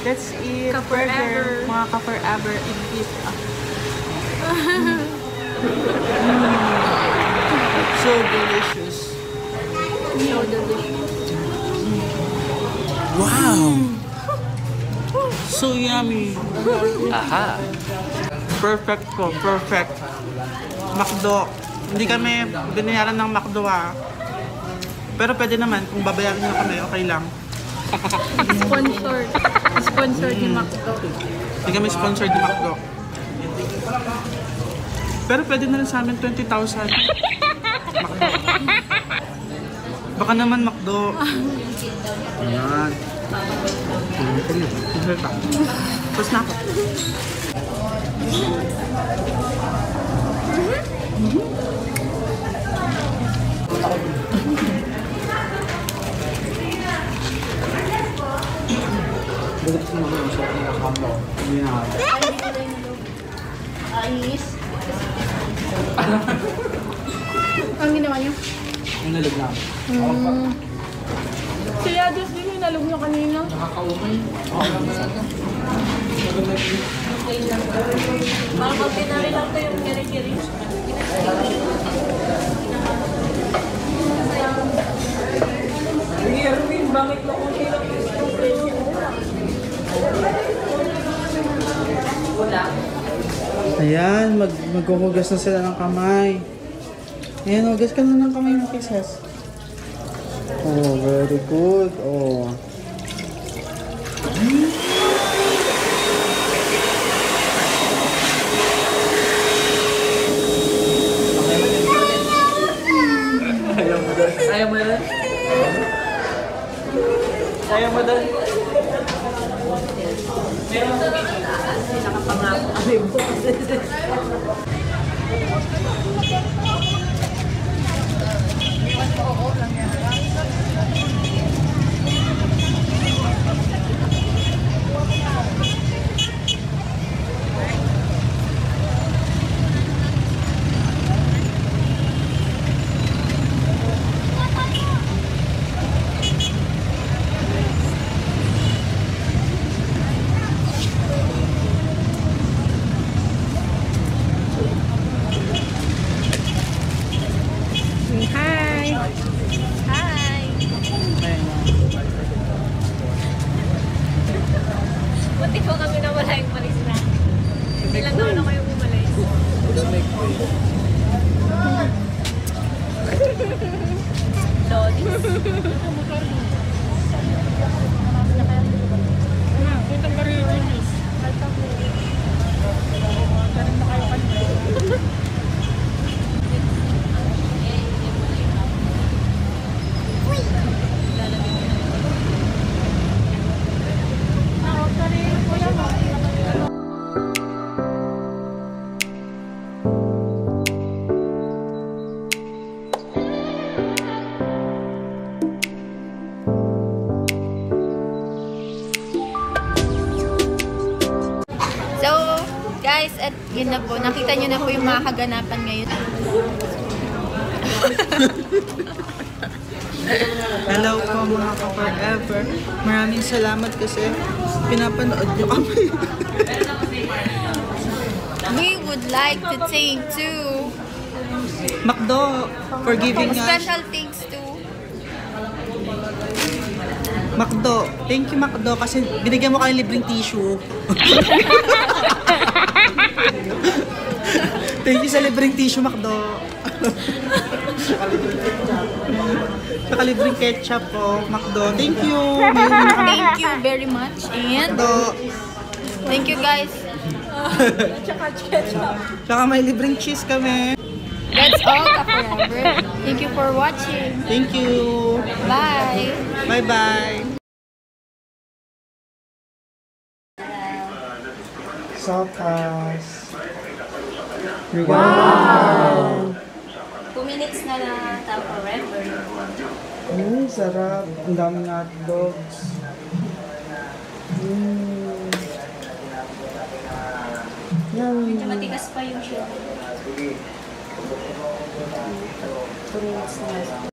Let's eat burger. Mga ka-forever in pizza. So delicious. So delicious. Wow! So yummy. Aha! Perfect po. Perfect. McDo. Hindi kami binayaran ng McDo Pero pwede naman, kung babayaran nyo kami, okay lang. Sponsored. Sponsored ni McDo. Hindi kami sponsored ni McDo. Pero pwede na rin sa amin 20,000. McDo. Baka naman McDo. Ayan. Tapos na ako. Ayos. Ang ginawa niyo? Yung nalog na. Siya, Diyos din yung nalog niyo kanina. Nakakaumay. Parang mag-tinari lang ito yung kiri-kiri. Erwin, bakit mo kung hirap yung presyo mo? Wala. Ayan, maghuhugas na sila ng kamay. Ayan, hugas ka na ng kamay ng kisses. Oh, very good. Oh. Ayaw mo doon? Ayaw mo doon? Meron mo nakapangako kami po. Buti po kami na wala yung malis na. Hindi lang naman ako yung umalis. Guys, at yun na po. Nakita nyo na po yung mga kaganapan ngayon. Hello po mga ka-forever. Maraming salamat kasi pinapanood nyo kami. We would like to thank to McDo for giving us... special thanks to McDo. Thank you McDo kasi binigyan mo kayong libreng tissue. Thank you sa libreng tissue McDo. Saka libreng ketchup po McDo. Thank you. thank you very much and McDo. thank you guys. Saka may libreng cheese kami. That's all ka-forever. Thank you for watching. Thank you. Bye. Bye-bye. Sopas. Wow! 2 minutes na forever. Sarap. Ang daming hotdogs. Medyo matigas pa yung show. 2 minutes na.